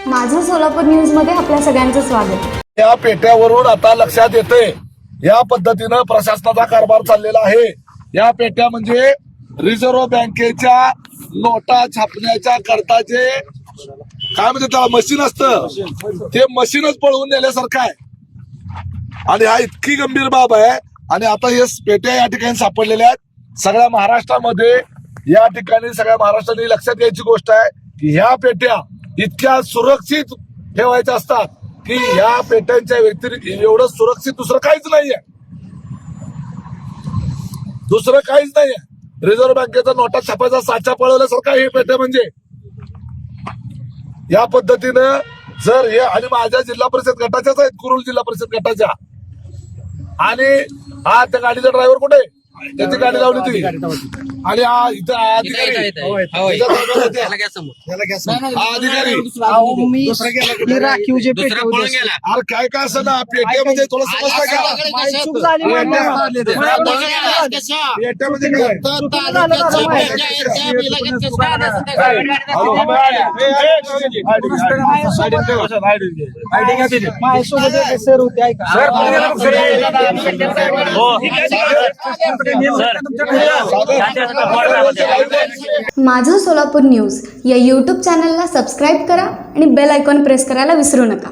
माझं सोलापूर न्यूज मध्ये आपल्या सगळ्यांचं स्वागत। या पेट्यावरून आता लक्षात येते या पद्धतीनं प्रशासनाचा कारभार चाललेला आहे। या पेट्या म्हणजे रिझर्व्ह बँकेच्या नोटा छापण्याच्या करता जे काय म्हणजे त्याला मशीन असतं ते मशीनच पळवून नेल्यासारखं आहे आणि हा इतकी गंभीर बाब आहे। आणि आता हे पेट्या या ठिकाणी सापडलेल्या आहेत सगळ्या महाराष्ट्रामध्ये। या ठिकाणी सगळ्या महाराष्ट्राने लक्षात यायची गोष्ट आहे की ह्या पेट्या इतक्या सुरक्षित ठेवायच्या असतात की ह्या पेट्यांच्या व्यतिरिक्त एवढं सुरक्षित दुसरं काहीच नाहीये, दुसरं काहीच नाहीये। रिझर्व्ह बँकेचा नोटा छापायचा साचा पळवल्यासारखा हे पेट्या म्हणजे या पद्धतीनं जर हे आणि माझ्या जिल्हा परिषद गटाच्याच आहेत, कुरुल जिल्हा परिषद गटाच्या। आणि हा त्या गाडीचा ड्रायव्हर कुठे त्याची गाडी लावली होती आणि हा इथं अधिकारी अरे काय काय असं ना पेट्या म्हणजे तुला समजतं का पेट्या म्हणजे माझं सोलापूर न्यूज या यूट्यूब चॅनलला सबस्क्राईब करा आणि बेल आयकॉन प्रेस करायला विसरू नका।